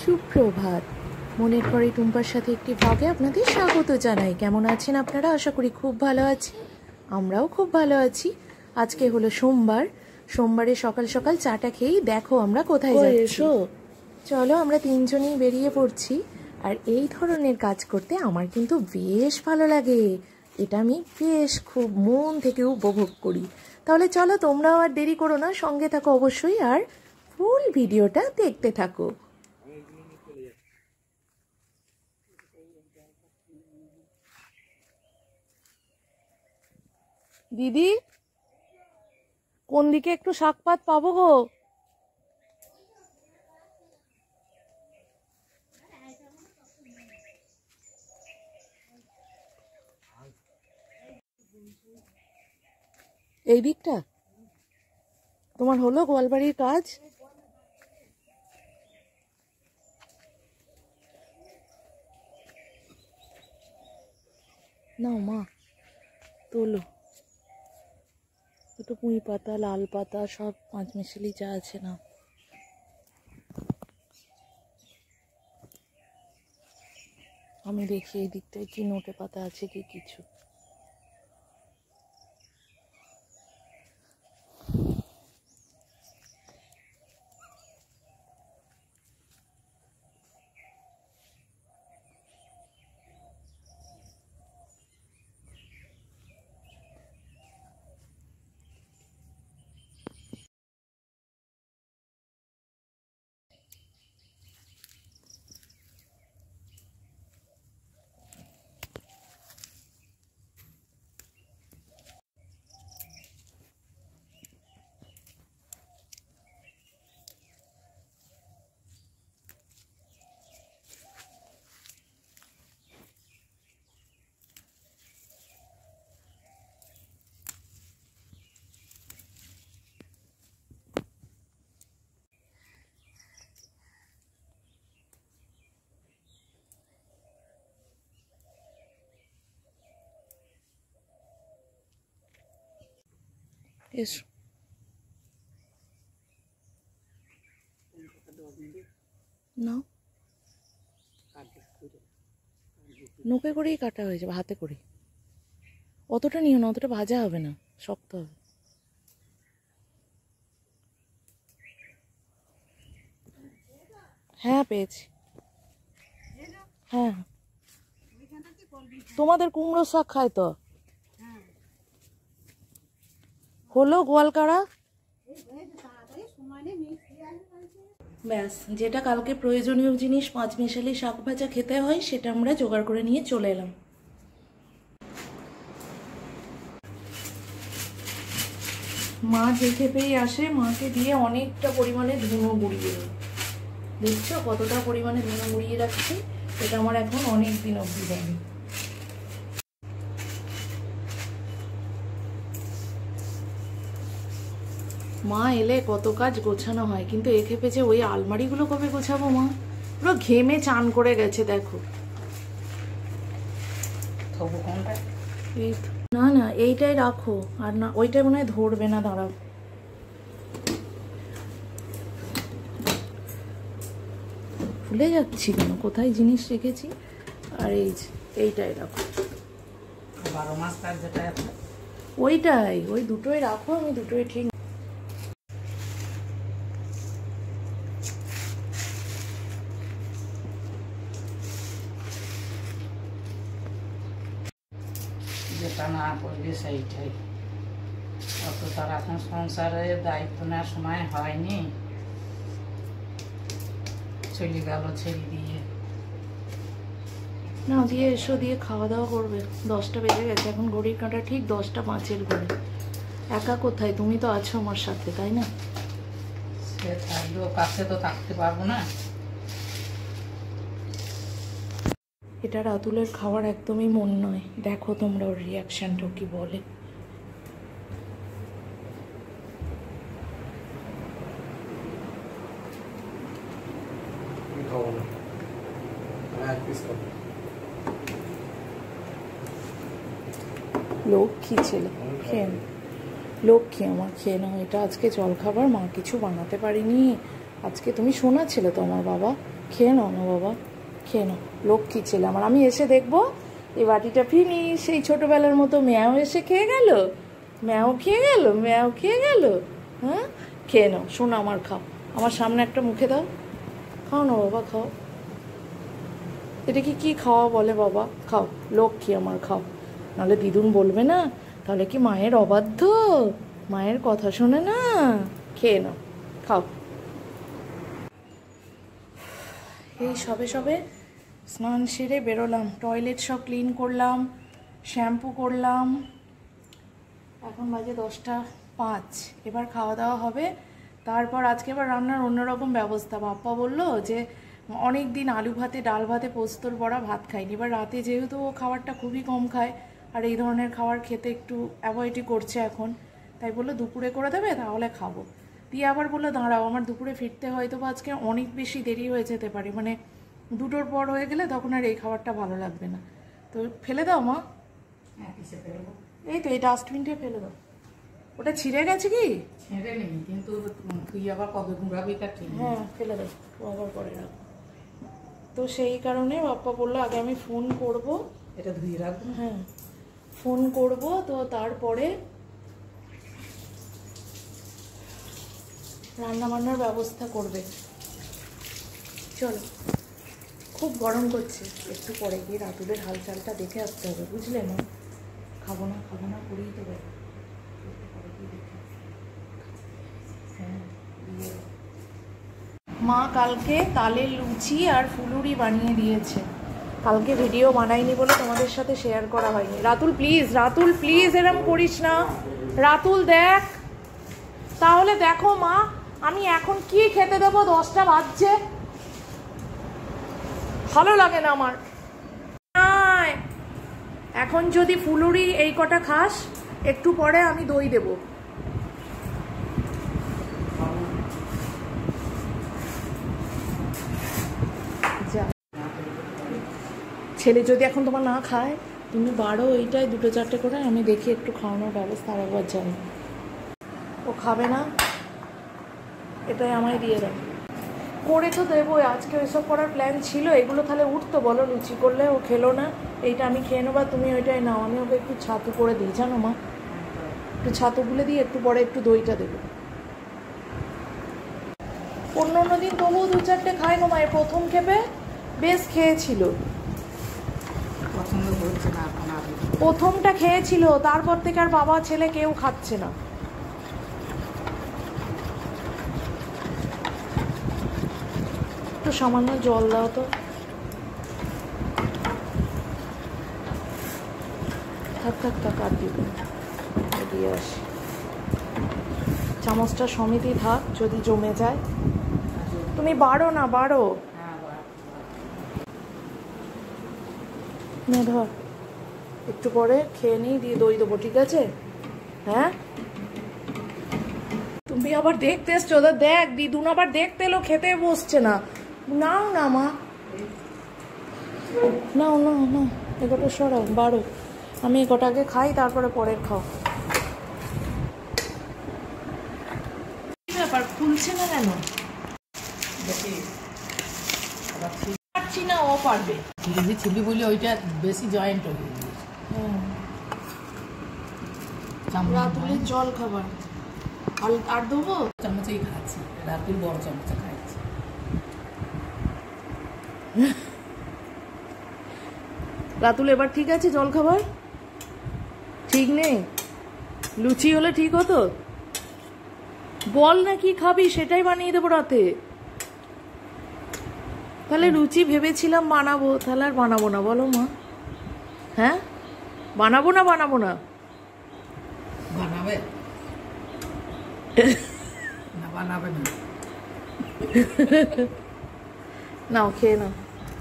সুপ্রভাত। মনের পরে টুম্পার সাথে একটি ব্লগে আপনাদের স্বাগত জানাই। কেমন আছেন আপনারা? আশা করি খুব ভালো আছি, আমরাও খুব ভালো আছি। আজকে হলো সোমবার। সোমবারে সকাল সকাল চাটা খেয়েই দেখো আমরা কোথায় যাচ্ছি। চলো আমরা তিনজনই বেরিয়ে পড়ছি। আর এই ধরনের কাজ করতে আমার কিন্তু বেশ ভালো লাগে, এটা আমি বেশ খুব মন থেকে উপভোগ করি। তাহলে চলো, তোমরাও আর দেরি করো না, সঙ্গে থাকো অবশ্যই, আর ফুল ভিডিওটা দেখতে থাকো। দিদি, কোন দিকে একটু শাকপাত পাবো গো? এই দিকটা তোমার হলো গোয়ালবাড়ির কাজ? নাও মা, তোলো দুটো পুঁই পাতা, লাল পাতা, সব পাঁচমিশালি যা আছে না। আমি দেখি এই দিকটায় কি নোটে পাতা আছে কি কিছু। এসো, নাও। নোকে করেই কাটা হয়েছে, হাতে করে। অতটা নিও না, অতটা ভাজা হবে না, শক্ত হবে। হ্যাঁ পেয়েছি। হ্যাঁ, তোমাদের কুমড়ো শাক খায় তো? হলো গোয়ালকাড়া। ব্যাস, যেটা কালকে প্রয়োজনীয় জিনিস পাঁচমিশালি শাক ভাজা খেতে হয় সেটা আমরা জোগাড় করে নিয়ে চলে এলাম। মা যে খেপেই আসে, মাকে দিয়ে অনেকটা পরিমাণে ধুনো গুঁড়িয়ে, দেখছো কতটা পরিমাণে ধুনো গুঁড়িয়ে রাখছি। এটা আমার এখন অনেক দিন অবধি যাবে। মা এলে কত কাজ গোছানো হয়, কিন্তু এ খেপে যে ওই আলমারিগুলো কবে গোছাবো মা? পুরো ঘেমে চান করে গেছে দেখো। না না, এইটাই রাখো, আর না ওইটাই মনে হয় ধরবে না, দাঁড়াও। ভুলে যাচ্ছি কেন কোথায় জিনিস রেখেছি। আর এইটাই রাখো, 12 মাস কাজ যেটা ওইটাই, ওই দুটোই রাখো, আমি দুটোই ঠিক। যেটা না করবে সেইটাই। অত তার এখন সংসারের দায়িত্ব নেওয়ার সময় হয়নি, চলে গেল ছেড়ে দিয়ে। না দিয়ে এসো, দিয়ে খাওয়া দাওয়া করবে। 10টা বেজে গেছে, এখন ঘড়ির কাঁটা ঠিক 10টা 5-এর ঘড়ি। একা কোথায়, তুমি তো আছো আমার সাথে, তাই না? সে থাকলেও কাছে তো থাকতে পারবো না। এটা রাতুলের খাওয়ার একদমই মন নয়, দেখো তোমরা ওর রিয়াকশনটা কি বলে। লক্ষ্মী ছেলে, খেয়ে লক্ষ্মী আমার, খেয়ে নাও। এটা আজকে জল খাবার, মা কিছু বানাতে পারিনি আজকে। তুমি শোনা ছেলে তো আমার বাবা, খেয়ে নাও না বাবা, খেয়ে নাও, লক্ষ্মী ছেলে আমার। আমি এসে দেখবো এই বাটিটা ফিনি, সেই ছোটোবেলার মতো ম্যাও এসে খেয়ে গেল, ম্যাও খেয়ে গেল, ম্যাও খেয়ে গেল। হ্যাঁ, খেয়ে নাও শোনো আমার, খাও আমার সামনে একটা মুখে দাও, খাও না বাবা, খাও। এটা কি খাওয়া বলে বাবা? খাও, লক্ষ্মী আমার, খাও। নাহলে দিদুন বলবে না, তাহলে কি মায়ের অবাধ্য, মায়ের কথা শোনে না। খেয়ে নাও, খাও। এই সবে সবে স্নান সেরে বেরোলাম, টয়লেট সব ক্লিন করলাম, শ্যাম্পু করলাম। এখন বাজে 10:05। এবার খাওয়া দাওয়া হবে। তারপর আজকে এবার রান্নার অন্যরকম ব্যবস্থা। বাপ্পা বললো যে অনেক দিন আলু ভাতে, ডাল ভাতে, পোস্তর বড়া ভাত খাইনি। এবার রাতে যেহেতু ও খাবারটা খুবই কম খায় আর এই ধরনের খাবার খেতে একটু অ্যাভয়েডই করছে এখন, তাই বললো দুপুরে করে দেবে, তাহলে খাবো। দিয়ে আবার বললো দাঁড়াও, আমার দুপুরে ফিরতে হয়তো বা আজকে অনেক বেশি দেরি হয়ে যেতে পারে, মানে 2টোর পর হয়ে গেলে তখন আর এই খাবারটা ভালো লাগবে না। তো ফেলে দাও মা। এই তো এই ডাস্টবিনটা ফেলে দাও। ওটা ছিঁড়ে গেছে কি? ছেড়ে নেই, কিন্তু তুই আবার কবে ঘুরাবি তা ঠিক। হ্যাঁ ফেলে দাও, আবার পরে রাখো। তো সেই কারণে বাপ্পা বললো আগে আমি ফোন করব, এটা ধুয়ে রাখবো। হ্যাঁ ফোন করব, তো তারপরে রান্না বান্নার ব্যবস্থা করবে। চলো, খুব গরম করছে, একটু পরে গিয়ে রাতুলের হালচালটা দেখে আসতে হবে, বুঝলে মা? খাবো না করেই দেবে। হ্যাঁ, মা কালকে তালের লুচি আর ফুলুরি বানিয়ে দিয়েছে। কালকে ভিডিও বানাইনি বলে তোমাদের সাথে শেয়ার করা হয়নি। রাতুল প্লিজ এরম করিস না। রাতুল দেখ, তাহলে দেখো মা, আমি এখন কি খেতে দেবো? 10টা বাজছে, ভালো লাগে না আমার। এখন যদি ফুলুরি এই কটা খাস, একটু পরে আমি দই দেব। ছেলে যদি এখন তোমার না খায়, তুমি বাড়ো এইটাই 2-4টে করে, আমি দেখি একটু খাওয়ানোর ব্যবস্থা আর একবার জানি। ও খাবে না, এটাই আমায় দিয়ে দাও। করে তো দেবো, আজকে ওইসব করার প্ল্যান ছিল। এগুলো তাহলে উঠতো বলো, লুচি করলে ও খেলো না। এইটা আমি খেয়ে নেবো, তুমি ওইটাই নাও। আমি ওকে একটু ছাতু করে দিই, জানো মা, একটু ছাতু গুলে দিই, একটু পরে একটু দইটা দেবো। অন্য দিন তবুও 2-4টে খায় না মায়ের। প্রথম খেপে বেশ খেয়েছিল, পছন্দ করছে না এখন। প্রথমটা খেয়েছিল, তারপর থেকে আর বাবা ছেলে কেউ খাচ্ছে না। একটু সামান্য জল দাও তো। থাক আর দিবে, দিয়ে আসি। চামচটা সমিতি থাক, যদি জমে যায়। তুমি বাড়ো না, বাড়ো না, ধর একটু পরে খেয়ে নিই, দিয়ে দই দেবো, ঠিক আছে? হ্যাঁ, তুমি আবার দেখতে এসছো, ওদের দেখ, দিদুন আবার দেখতে এলো, খেতে বসছে না। নাও না মা, নাও, এগোটা সরাও, বাড়ো। আমি এগোটাকে খাই, তারপরে পরের খাও। কি ব্যাপার, খুলছে না কেন? পারছি না, ও পারবে। ছিলি বলে ওইটা বেশি জয়েন্ট হয়ে গেছে। রাতুলের জল খাবার আর দেবো? চামচেই খাচ্ছি, রাতুল বড় চামচে খাচ্ছি। রাতুল এবার ঠিক আছে জল খাবার? ঠিক নেই? লুচি হলে ঠিক হতো। বল না কি খাবি, সেটাই বানিয়ে দেবো রাতে। তাহলে লুচি ভেবেছিলাম বানাবো, তাহলে আর বানাবো না, বলো মা? হ্যাঁ, বানাবো না? বানাবে না, বানাবে না। নাও, খেয়ে নাও।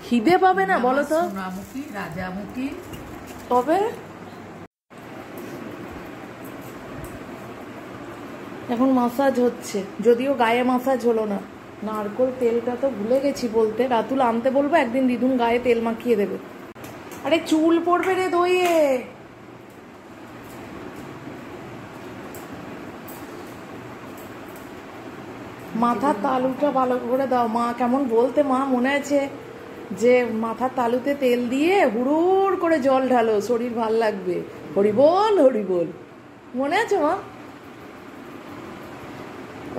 খিদে পাবে না বলো তো? সোনামুখী, রাজামুখী। তবে এখন মাসাজ হচ্ছে, যদিও গায়ে মাসাজ হলো না। নারকোল তেলটা তো ভুলে গেছি বলতে। রাতুল আনতে বলবো, একদিন দিদুন গায়ে তেল মাখিয়ে দেবে। আরে চুল পড়বে রে দইয়ে। মাথার তালুটা ভালো করে দাও মা, কেমন বলতে মা মনে আছে যে মাথার তালুতে তেল দিয়ে হুড়ুর করে জল ঢালো, শরীর ভাল লাগবে, হরি বল হরি বল, মনে আছে মা?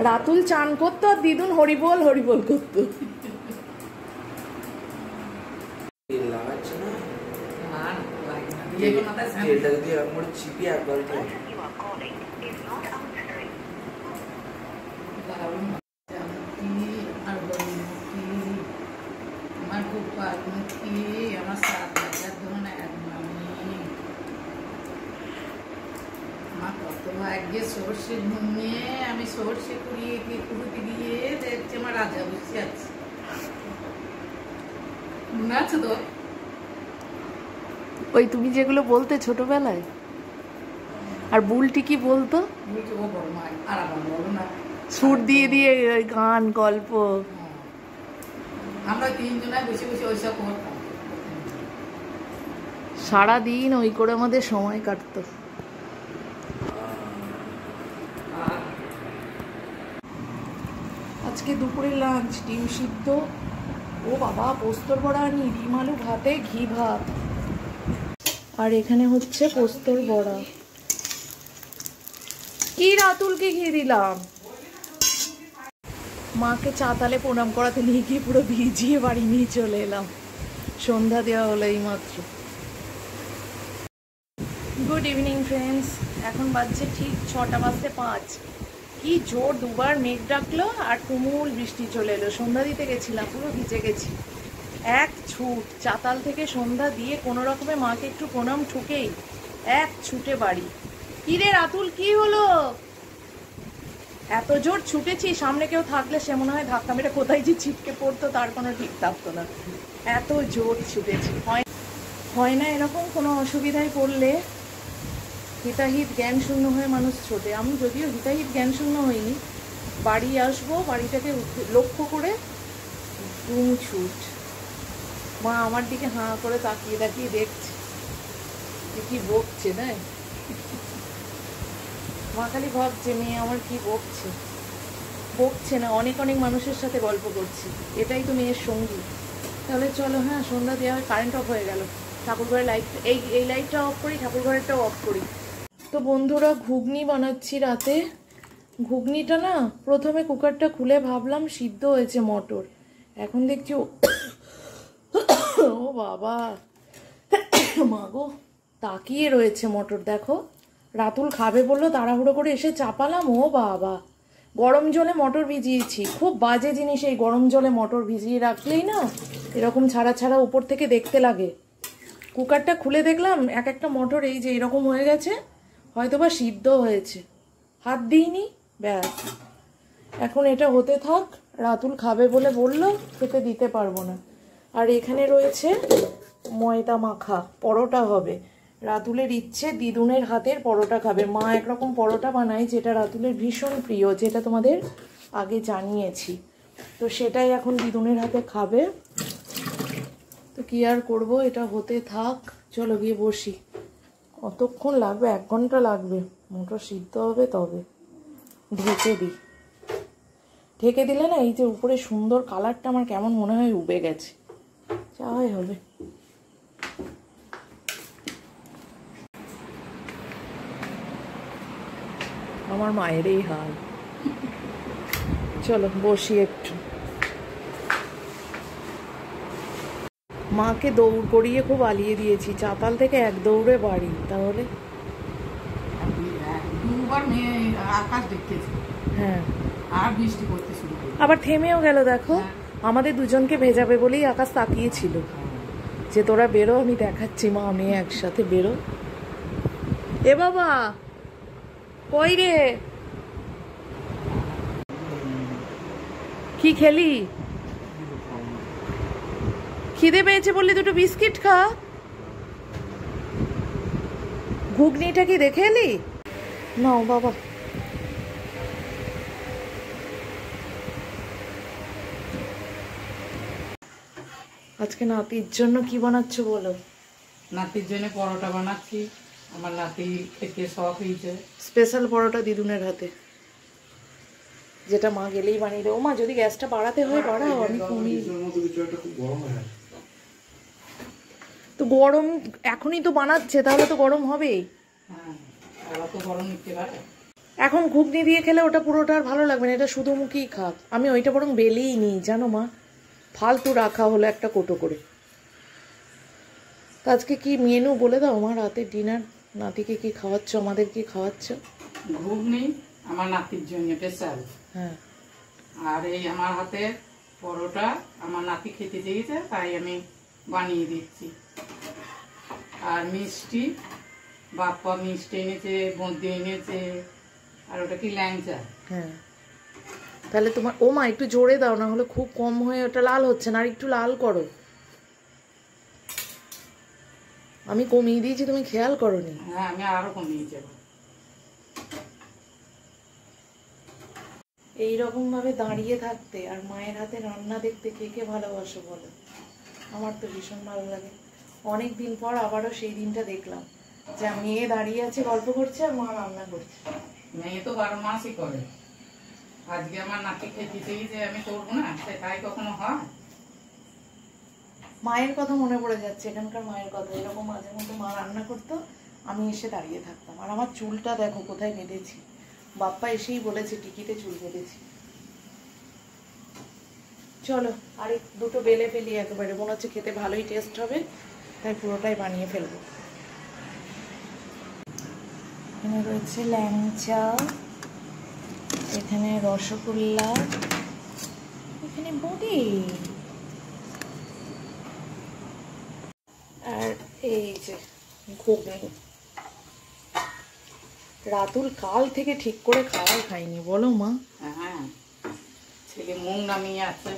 রাতুল চান করতো আর দিদুন হরি বল করতো। সর্ষে ঘুমিয়ে আমি সর্ষে কুড়িয়ে কুড়িতে গিয়ে দেখছি আমার রাজা বসে আছে, মনে আছে তো? ওই তুমি যেগুলো বলতে ছোটবেলায়, আর বুলটি কি বলতো? সুর দিয়ে দিয়ে ওই গান গল্প, আমরা তিনজনায় বসে বসে ওইসব করতাম, সারাদিন ওই করে আমাদের সময় কাটতো। আজকে দুপুরে লাঞ্চ ডিম সিদ্ধ, ও বাবা পোস্তর বড়া, নিরিম আলু ভাতে ঘি ভাত, আর এখানে হচ্ছে পোস্তর বড়া। কি রাতুলকে ঘি দিলাম, মাকে চাতালে প্রণাম করাতে নিয়ে গিয়ে পুরো ভিজিয়ে বাড়ি নিয়ে চলে এলাম, সন্ধ্যা দেওয়া হলো এই মাত্র। গুড ইভিনিং ফ্রেন্ডস, এখন বাজছে ঠিক 6:05। কি জোর দুবার মেঘ ডাকলো আর তুমুল বৃষ্টি চলে এলো। সন্ধ্যা দিতে গেছিলাম, পুরো ভিজে গেছি, এক ছুট চাতাল থেকে সন্ধ্যা দিয়ে কোনো রকমে মাকে একটু প্রণাম ঠুকেই এক ছুটে বাড়ি। কি রে রাতুল, কি হলো? এত জোর ছুটেছি, সামনে কেউ থাকলে সে মনে হয় ধাক্কা মেরে কোথায় যে ছিটকে পড়তো তার কোনো ঠিক থাকতো না, এত জোর ছুটেছি। হয় না এরকম কোনো অসুবিধায় পড়লে হিতাহিত জ্ঞান শূন্য হয়ে মানুষ ছোটে। আমি যদিও হিতাহিত জ্ঞান শূন্য হইনি, বাড়ি আসবো, বাড়িটাকে লক্ষ্য করে দুম ছুট। মা আমার দিকে হাঁ করে তাকিয়ে তাকিয়ে দেখছে কি বকছে, তাই মা খালি ভাবছে মেয়ে আমার কি বকছে, বকছে না, অনেক অনেক মানুষের সাথে গল্প করছি, এটাই তো মেয়ের সঙ্গী। তাহলে চলো, হ্যাঁ সন্ধ্যা দেওয়া হয়, কারেন্ট অফ হয়ে গেল, ঠাকুরঘরের লাইট, এই লাইটটা অফ করি, ঠাকুরঘরেরটাও অফ করি। তো বন্ধুরা ঘুগনি বানাচ্ছি রাতে। ঘুগনিটা না প্রথমে কুকারটা খুলে ভাবলাম সিদ্ধ হয়েছে মটর, এখন দেখছি ও বাবা মা গো, তাকিয়ে রয়েছে মটর। দেখো রাতুল খাবে বললো, তাড়াহুড়ো করে এসে চাপালাম, ও বাবা গরম জলে মটর ভিজিয়েছি। খুব বাজে জিনিস এই গরম জলে মটর ভিজিয়ে রাখলেই না এরকম ছাড়া ছাড়া উপর থেকে দেখতে লাগে। কুকারটা খুলে দেখলাম এক একটা মটর এই যে এরকম হয়ে গেছে, হয়তোবা সিদ্ধ হয়েছে, হাত দিইনি, ব্যাস। এখন এটা হতে থাক, রাতুল খাবে বলে বললো, খেতে দিতে পারবো না। আর এখানে রয়েছে ময়দা মাখা, পরোটা হবে। রাতুলের ইচ্ছে দিদুনের হাতের পরোটা খাবে। মা একরকম পরোটা বানায় যেটা রাতুলের ভীষণ প্রিয়, যেটা তোমাদের আগে জানিয়েছি, তো সেটাই এখন দিদুনের হাতে খাবে। তো কি আর করবো, এটা হতে থাক, চলো গিয়ে বসি। কতক্ষণ লাগবে? 1 ঘন্টা লাগবে, মোটর সিদ্ধ হবে তবে। ঢেকে দিই, ঢেকে দিলে না এই যে উপরে সুন্দর কালারটা আমার কেমন মনে হয় উবে গেছে, যা হয় হবে। আমার মায়ের এই হাল। চলো বসি একটু। মাকে দৌড় করিয়ে খুব আলিয়ে দিয়েছি, চাতাল থেকে এক দৌড়ে বাড়ি। তাহলে আকাশ দেখতেছি, হ্যাঁ আর বৃষ্টি পড়তে শুরু করে, আবার থেমেও গেল। দেখো আমাদের দুজনকে ভেজাবে বলেই আকাশ তাকিয়েছিল যে তোরা বেরো, আমি দেখাচ্ছি মা মেয়ে একসাথে বেরো। এ বাবা কই রে, কি খেলি? খিদে পেয়েছে বললি দুটো বিস্কিট খা। ঘুগনিটা কি দেখে এলি? নাও বাবা। আজকে নাতির জন্য কি বানাচ্ছ বলো? নাতির জন্য পরোটা বানাচ্ছি, আমার নাতি খেতে শখ হয়েছে। স্পেশাল পরোটা দিদুনের হাতে। যেটা মা গেলেই বানিয়ে দেবো। মা যদি গ্যাসটা বাড়াতে হয় বাড়াও, আমি কমিয়ে। তো গরম এখনই তো বানাচ্ছে, তাহলে তো গরম হবেই। এখন ঘুগনি দিয়ে খেলে ওটা পুরোটা আর ভালো লাগবে না, এটা শুধু মুখেই খাক। আমি ওইটা বরং বেলেই নিই জানো মা, ফালতু রাখা হলো একটা কোটো করে। তো আজকে কি মেনু বলে দাও আমার রাতের ডিনার? নাতিকে কি খাওয়াচ্ছ, আমাদের কি খাওয়াচ্ছ? ঘুগনি আমার নাতির জন্য স্পেশাল। হ্যাঁ, আর এই আমার হাতে পরোটা আমার নাতি খেতে চেয়েছে, তাই আমি বানিয়ে দিচ্ছি। আর মিষ্টি, বাপ্পা মিষ্টি এনেছে, বোঁদে এনেছে, আর ওটা কি ল্যাংচা। হ্যাঁ তাহলে তোমার, ও মা একটু জোরে দাও, না হলে খুব কম হয়ে ওটা লাল হচ্ছে না, আর একটু লাল করো। আমি কমিয়ে দিয়েছি, তুমি খেয়াল করোনি। হ্যাঁ, আমি আরো কমিয়ে যাবো। এইরকম ভাবে দাঁড়িয়ে থাকতে আর মায়ের হাতে রান্না দেখতে কে কে ভালোবাসো বলো? আমার তো ভীষণ ভালো লাগে। অনেক দিন পর আবারও সেই দিনটা দেখলাম, যে মেয়ে দাঁড়িয়ে আছে গল্প করছে আর মা রান্না করছে। মেয়ে তো 12 মাসই করে। আজকে আমার নাতি খেতে চেয়েছে, আমি করবো না, তাই কখনো হয়? মায়ের কথা মনে পড়ে যাচ্ছে, এখানকার মায়ের কথা। এরকম মাঝে মধ্যে মা রান্না করতো, আমি এসে দাঁড়িয়ে থাকতাম। আর আমার চুলটা দেখো কোথায় বেঁধেছি, বাপ্পা এসেই বলেছে টিকিতে চুল বেঁধেছি। চলো আর দুটো বেলে ফেলি একেবারে, মনে হচ্ছে খেতে ভালোই টেস্ট হবে, তাই পুরোটাই বানিয়ে ফেলবো। এখানে রয়েছে ল্যাংচা, এখানে রসগোল্লা, এখানে বোঁদে, আর এই যে ঘুগনি। রাতুল কাল থেকে ঠিক করে খাওয়াই খাইনি বলো মা। হ্যাঁ, ছেলে মুখ নামিয়ে আছে,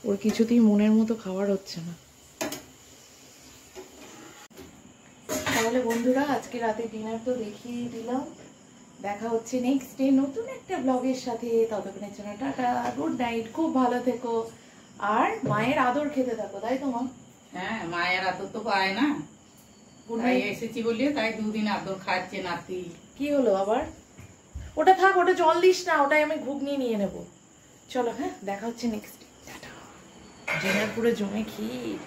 ওর কিছুতেই মনের মতো খাবার হচ্ছে না। তাহলে বন্ধুরা আজকে রাতে ডিনার তো দেখিয়ে দিলাম, দেখা হচ্ছে নেক্সট ডে নতুন একটা ব্লগের সাথে। ততক্ষণের জন্য টাটা, গুড নাইট, খুব ভালো থেকো আর মায়ের আদর খেতে থাকো, তাই তো মা? হ্যাঁ, মায়ের আদর তো পায় না, তাই এসেছি বলে তাই দুদিন আদর খাচ্ছে নাতি। কি হলো আবার? ওটা থাক, ওটা জল দিস না, ওটাই আমি ঘুগনি নিয়ে নেব। চলো হ্যাঁ, দেখা হচ্ছে নেক্সট ডে। টাটা। ডিনার পুরো জমে ক্ষীর।